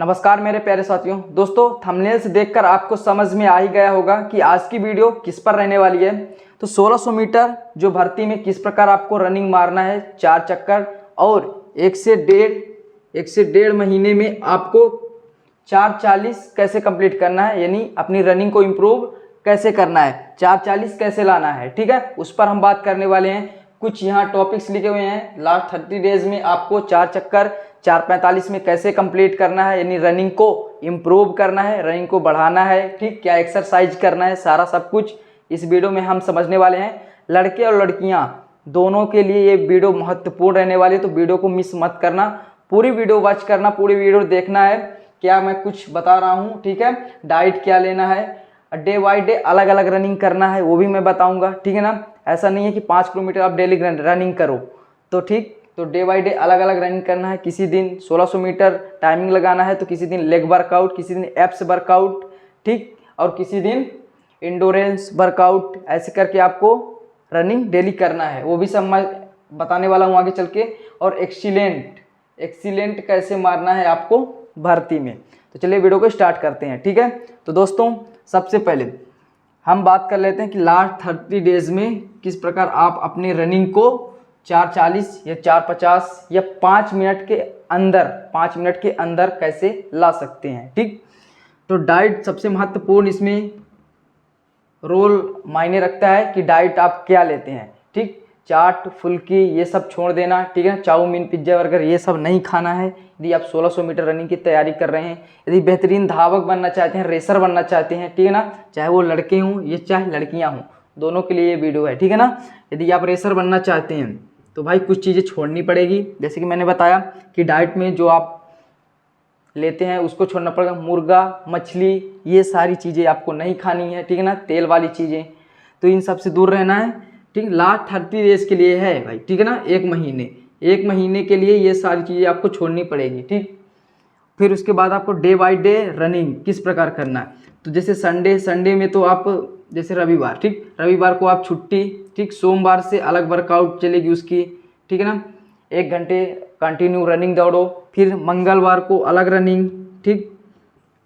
नमस्कार मेरे प्यारे साथियों। दोस्तों, थंबनेल से देखकर आपको समझ में आ ही गया होगा कि आज की वीडियो किस पर रहने वाली है। तो 1600 मीटर जो भर्ती में किस प्रकार आपको रनिंग मारना है 4 चक्कर, और एक से डेढ़ महीने में आपको 4:40 कैसे कंप्लीट करना है, यानी अपनी रनिंग को इम्प्रूव कैसे करना है, 4:40 कैसे लाना है। ठीक है, उस पर हम बात करने वाले हैं। कुछ यहाँ टॉपिक्स लिखे हुए हैं। लास्ट 30 डेज में आपको 4 चक्कर 4:45 में कैसे कंप्लीट करना है, यानी रनिंग को इम्प्रूव करना है, रनिंग को बढ़ाना है। ठीक, क्या एक्सरसाइज करना है, सारा सब कुछ इस वीडियो में हम समझने वाले हैं। लड़के और लड़कियां दोनों के लिए ये वीडियो महत्वपूर्ण रहने वाली है, तो वीडियो को मिस मत करना, पूरी वीडियो वॉच करना, पूरी वीडियो देखना है क्या मैं कुछ बता रहा हूँ। ठीक है, डाइट क्या लेना है, डे बाई डे अलग अलग रनिंग करना है, वो भी मैं बताऊँगा। ठीक है ना, ऐसा नहीं है कि 5 किलोमीटर आप डेली रनिंग करो तो ठीक, तो डे बाई डे अलग अलग रनिंग करना है। किसी दिन 1600 मीटर टाइमिंग लगाना है, तो किसी दिन लेग वर्कआउट, किसी दिन एप्स वर्कआउट, ठीक, और किसी दिन इंडोरेंस वर्कआउट, ऐसे करके आपको रनिंग डेली करना है। वो भी सब मैं बताने वाला हूँ आगे चल के। और एक्सीलेंट कैसे मारना है आपको भर्ती में। तो चलिए वीडियो को स्टार्ट करते हैं। ठीक है, तो दोस्तों सबसे पहले हम बात कर लेते हैं कि लास्ट 30 डेज में किस प्रकार आप अपनी रनिंग को 4:40 या 4:50 या 5 मिनट के अंदर कैसे ला सकते हैं। ठीक, तो डाइट सबसे महत्वपूर्ण इसमें रोल मायने रखता है कि डाइट आप क्या लेते हैं। ठीक, चाट फुल्की ये सब छोड़ देना। ठीक है, चाउमीन पिज्जा बर्गर ये सब नहीं खाना है। यदि आप 1600 मीटर रनिंग की तैयारी कर रहे हैं, यदि बेहतरीन धावक बनना चाहते हैं, रेसर बनना चाहते हैं, ठीक है ना, चाहे वो लड़के हों या चाहे लड़कियां हों, दोनों के लिए ये वीडियो है। ठीक है ना, यदि आप रेसर बनना चाहते हैं तो भाई कुछ चीज़ें छोड़नी पड़ेगी। जैसे कि मैंने बताया कि डाइट में जो आप लेते हैं उसको छोड़ना पड़ेगा। मुर्गा मछली ये सारी चीज़ें आपको नहीं खानी है। ठीक है ना, तेल वाली चीज़ें, तो इन सब से दूर रहना है। ठीक, लास्ट 30 डेज के लिए है भाई। ठीक है ना, एक महीने के लिए ये सारी चीज़ें आपको छोड़नी पड़ेगी। ठीक, फिर उसके बाद आपको डे बाय डे रनिंग किस प्रकार करना है। तो जैसे संडे में तो आप जैसे रविवार, ठीक, रविवार को आप छुट्टी, ठीक, सोमवार से अलग वर्कआउट चलेगी उसकी। ठीक है ना, 1 घंटे कंटिन्यू रनिंग दौड़ो। फिर मंगलवार को अलग रनिंग, ठीक,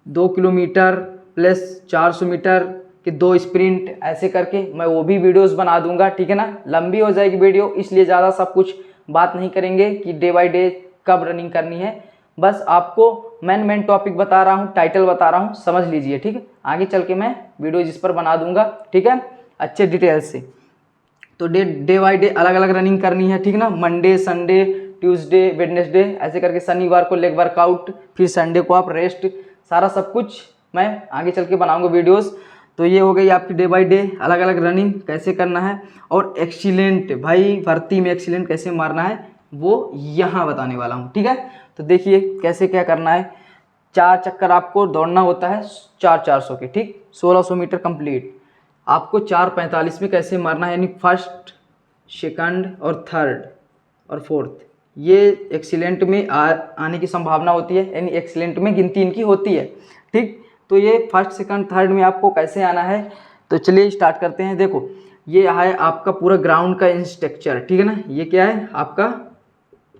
2 किलोमीटर प्लस 400 मीटर के 2 स्प्रिंट, ऐसे करके मैं वो भी वीडियोस बना दूंगा। ठीक है ना, लंबी हो जाएगी वीडियो, इसलिए ज़्यादा सब कुछ बात नहीं करेंगे कि डे बाय डे कब रनिंग करनी है। बस आपको मेन टॉपिक बता रहा हूँ, टाइटल बता रहा हूँ, समझ लीजिए। ठीक है, आगे चल के मैं वीडियो जिस पर बना दूंगा, ठीक है, अच्छे डिटेल से। तो डे बाई डे अलग अलग रनिंग करनी है। ठीक ना, मंडे संडे ट्यूसडे वेडनेसडे, ऐसे करके शनिवार को लेग वर्कआउट, फिर संडे को आप रेस्ट, सारा सब कुछ मैं आगे चल के बनाऊंगा वीडियोस। तो ये हो गई आपकी डे बाय डे अलग अलग रनिंग कैसे करना है। और एक्सीलेंट भाई भर्ती में एक्सीलेंट कैसे मारना है वो यहाँ बताने वाला हूँ। ठीक है, तो देखिए कैसे क्या करना है। 4 चक्कर आपको दौड़ना होता है 400 के, ठीक, 1600 मीटर कंप्लीट आपको 4:45 में कैसे मारना है, यानी फर्स्ट सेकंड और थर्ड और फोर्थ, ये एक्सीलेंट में आने की संभावना होती है, यानी एक्सीलेंट में गिनती इनकी होती है। ठीक, तो ये फर्स्ट सेकंड थर्ड में आपको कैसे आना है, तो चलिए स्टार्ट करते हैं। देखो ये है आपका पूरा ग्राउंड का स्ट्रक्चर। ठीक है ना, ये क्या है आपका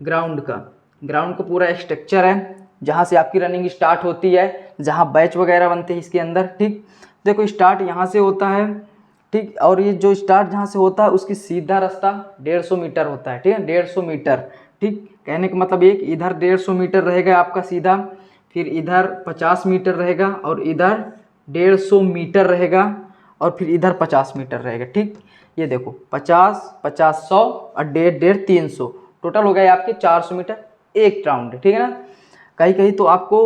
ग्राउंड का पूरा स्ट्रक्चर है, जहाँ से आपकी रनिंग स्टार्ट होती है, जहाँ बैच वगैरह बनते हैं इसके अंदर। ठीक, देखो स्टार्ट यहाँ से होता है, ठीक, और ये जो स्टार्ट जहाँ से होता है उसकी सीधा रास्ता 150 मीटर होता है। ठीक है, 150 मीटर। ठीक, कहने का मतलब एक इधर 150 मीटर रहेगा आपका सीधा, फिर इधर 50 मीटर रहेगा, और इधर 150 मीटर रहेगा, और फिर इधर 50 मीटर रहेगा। ठीक, ये देखो 50 50 100 और 150 300, टोटल हो गए आपके 400 मीटर एक राउंड। ठीक है ना, कहीं तो आपको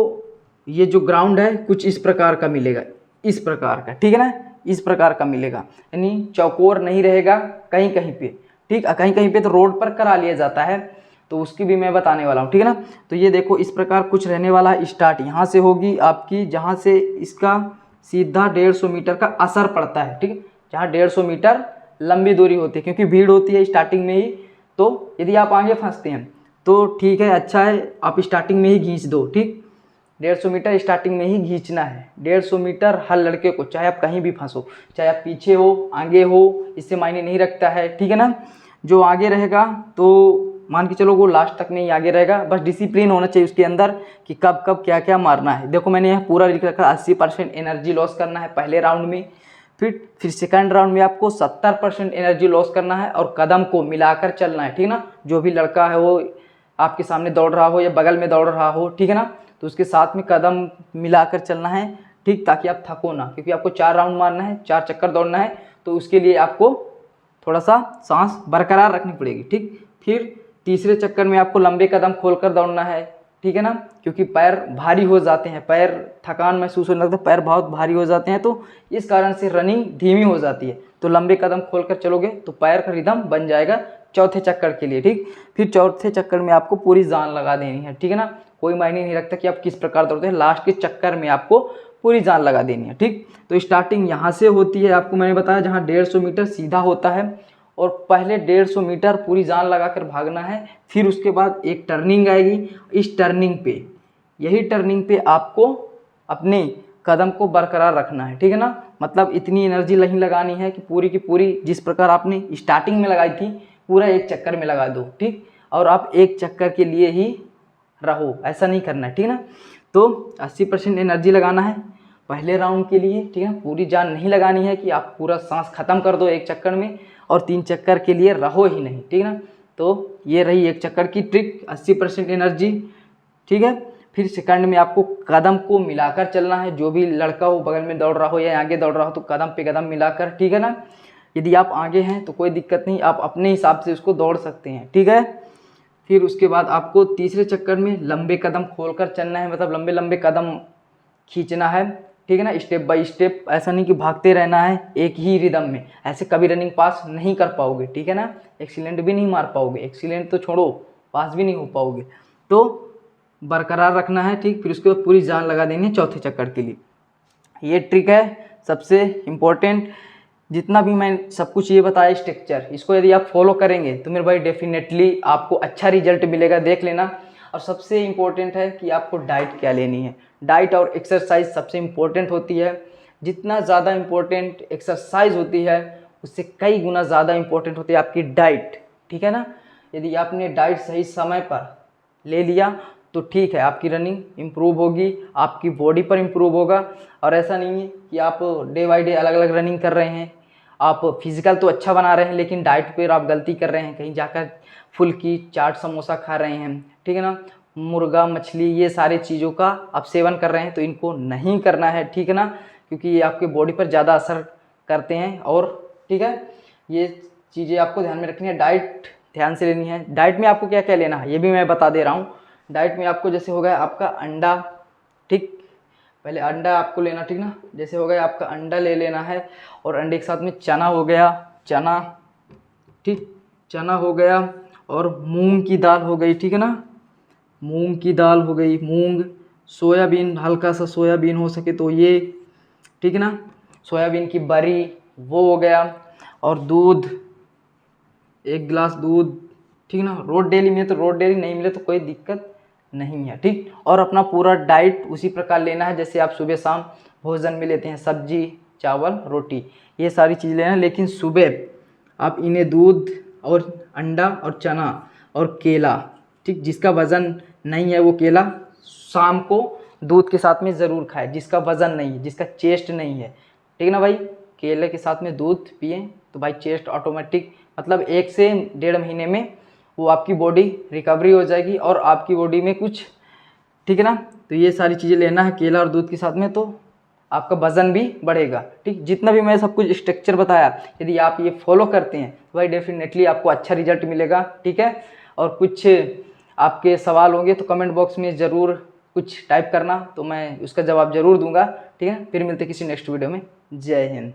ये जो ग्राउंड है कुछ इस प्रकार का मिलेगा, इस प्रकार का। ठीक है ना, इस प्रकार का मिलेगा, यानी चौकोर नहीं रहेगा कहीं पे। ठीक, कहीं पे तो रोड पर करा लिया जाता है, तो उसकी भी मैं बताने वाला हूँ। ठीक है ना, तो ये देखो इस प्रकार कुछ रहने वाला है। स्टार्ट यहाँ से होगी आपकी, जहाँ से इसका सीधा 150 मीटर का असर पड़ता है। ठीक है, जहाँ 150 मीटर लंबी दूरी होती है, क्योंकि भीड़ होती है स्टार्टिंग में ही, तो यदि आप आगे फंसते हैं तो ठीक है, अच्छा है आप स्टार्टिंग में ही खींच दो। ठीक, 150 मीटर स्टार्टिंग में ही खींचना है। 150 मीटर हर लड़के को, चाहे आप कहीं भी फंसो, चाहे आप पीछे हो आगे हो, इससे मायने नहीं रखता है। ठीक है ना, जो आगे रहेगा तो मान के चलो वो लास्ट तक में ही आगे रहेगा। बस डिसिप्लिन होना चाहिए उसके अंदर कि कब कब क्या क्या मारना है। देखो मैंने यहाँ पूरा लिख रखा 80% एनर्जी लॉस करना है पहले राउंड में, फिर सेकंड राउंड में आपको 70% एनर्जी लॉस करना है और कदम को मिलाकर चलना है, ठीक ना। जो भी लड़का है वो आपके सामने दौड़ रहा हो या बगल में दौड़ रहा हो, ठीक है ना, तो उसके साथ में कदम मिलाकर चलना है, ठीक, ताकि आप थको ना, क्योंकि आपको 4 राउंड मारना है, 4 चक्कर दौड़ना है, तो उसके लिए आपको थोड़ा सा सांस बरकरार रखनी पड़ेगी, ठीक। फिर तीसरे चक्कर में आपको लंबे कदम खोलकर दौड़ना है, ठीक है ना, क्योंकि पैर भारी हो जाते हैं, पैर थकान महसूस होने लगता है, पैर बहुत भारी हो जाते हैं, तो इस कारण से रनिंग धीमी हो जाती है। तो लंबे कदम खोलकर चलोगे तो पैर का रिदम बन जाएगा चौथे चक्कर के लिए, ठीक। फिर चौथे चक्कर में आपको पूरी जान लगा देनी है, ठीक है ना, कोई मायने नहीं रखता कि आप किस प्रकार दौड़ते हैं, लास्ट के चक्कर में आपको पूरी जान लगा देनी है, ठीक। तो स्टार्टिंग यहाँ से होती है, आपको मैंने बताया, जहाँ 150 मीटर सीधा होता है और पहले 150 मीटर पूरी जान लगाकर भागना है। फिर उसके बाद एक टर्निंग आएगी, इस टर्निंग पे, यही टर्निंग पे आपको अपने कदम को बरकरार रखना है, ठीक है ना। मतलब इतनी एनर्जी नहीं लगानी है कि पूरी की पूरी जिस प्रकार आपने स्टार्टिंग में लगाई थी पूरा एक चक्कर में लगा दो, ठीक। और आप एक चक्कर के लिए ही रहो, ऐसा नहीं करना है, ठीक ना। तो 80% एनर्जी लगाना है पहले राउंड के लिए, ठीक है। पूरी जान नहीं लगानी है कि आप पूरा सांस खत्म कर दो एक चक्कर में और 3 चक्कर के लिए रहो ही नहीं, ठीक ना। तो ये रही एक चक्कर की ट्रिक, 80% एनर्जी, ठीक है। फिर सेकंड में आपको कदम को मिलाकर चलना है, जो भी लड़का हो बगल में दौड़ रहा हो या आगे दौड़ रहा हो तो कदम पे कदम मिलाकर, ठीक है ना। यदि आप आगे हैं तो कोई दिक्कत नहीं, आप अपने हिसाब से उसको दौड़ सकते हैं, ठीक है। फिर उसके बाद आपको तीसरे चक्कर में लंबे कदम खोलकर चलना है, मतलब लंबे लंबे कदम खींचना है, ठीक है ना, स्टेप बाय स्टेप। ऐसा नहीं कि भागते रहना है एक ही रिदम में, ऐसे कभी रनिंग पास नहीं कर पाओगे, ठीक है ना। एक्सीलेंट भी नहीं मार पाओगे, एक्सीलेंट तो छोड़ो, पास भी नहीं हो पाओगे। तो बरकरार रखना है, ठीक। फिर उसके बाद पूरी जान लगा देनी है चौथे चक्कर के लिए। ये ट्रिक है सबसे इम्पोर्टेंट। जितना भी मैं सब कुछ ये बताया स्ट्रक्चर, इसको यदि आप फॉलो करेंगे तो मेरे भाई डेफिनेटली आपको अच्छा रिजल्ट मिलेगा, देख लेना। और सबसे इम्पोर्टेंट है कि आपको डाइट क्या लेनी है। डाइट और एक्सरसाइज सबसे इम्पोर्टेंट होती है। जितना ज़्यादा इम्पोर्टेंट एक्सरसाइज होती है उससे कई गुना ज़्यादा इम्पोर्टेंट होती है आपकी डाइट, ठीक है ना। यदि आपने डाइट सही समय पर ले लिया तो ठीक है, आपकी रनिंग इम्प्रूव होगी, आपकी बॉडी पर इम्प्रूव होगा। और ऐसा नहीं है कि आप डे बाई डे अलग अलग रनिंग कर रहे हैं, आप फिजिकल तो अच्छा बना रहे हैं लेकिन डाइट पर आप गलती कर रहे हैं, कहीं जाकर फुल्की चाट समोसा खा रहे हैं, ठीक है ना, मुर्गा मछली ये सारी चीज़ों का आप सेवन कर रहे हैं, तो इनको नहीं करना है, ठीक है ना, क्योंकि ये आपके बॉडी पर ज़्यादा असर करते हैं। और ठीक है, ये चीज़ें आपको ध्यान में रखनी है, डाइट ध्यान से लेनी है। डाइट में आपको क्या क्या लेना है ये भी मैं बता दे रहा हूँ। डाइट में आपको जैसे हो गया आपका अंडा, ठीक, पहले अंडा आपको लेना, ठीक ना, जैसे हो गया आपका अंडा ले लेना है, और अंडे के साथ में चना हो गया, चना, ठीक, चना हो गया, और मूंग की दाल हो गई, ठीक है ना, मूंग की दाल हो गई, मूंग, सोयाबीन, हल्का सा सोयाबीन हो सके तो ये, ठीक है ना, सोयाबीन की बरी वो हो गया, और दूध, 1 गिलास दूध, ठीक ना। रोज डेली मिले तो रोज डेली, नहीं मिले तो कोई दिक्कत नहीं है, ठीक। और अपना पूरा डाइट उसी प्रकार लेना है जैसे आप सुबह शाम भोजन में लेते हैं, सब्जी चावल रोटी, ये सारी चीज़ लेना है। लेकिन सुबह आप इन्हें दूध और अंडा और चना और केला, ठीक, जिसका वज़न नहीं है वो केला शाम को दूध के साथ में ज़रूर खाए, जिसका वज़न नहीं है, जिसका चेस्ट नहीं है, ठीक है ना भाई, केले के साथ में दूध पिए तो भाई चेस्ट ऑटोमेटिक, मतलब 1 से 1.5 महीने में वो आपकी बॉडी रिकवरी हो जाएगी और आपकी बॉडी में कुछ, ठीक है ना। तो ये सारी चीज़ें लेना है केला और दूध के साथ में, तो आपका वज़न भी बढ़ेगा, ठीक। जितना भी मैं सब कुछ स्ट्रक्चर बताया यदि आप ये फॉलो करते हैं तो भाई डेफिनेटली आपको अच्छा रिजल्ट मिलेगा, ठीक है। और कुछ आपके सवाल होंगे तो कमेंट बॉक्स में ज़रूर कुछ टाइप करना, तो मैं उसका जवाब ज़रूर दूंगा, ठीक है। फिर मिलते किसी नेक्स्ट वीडियो में। जय हिंद।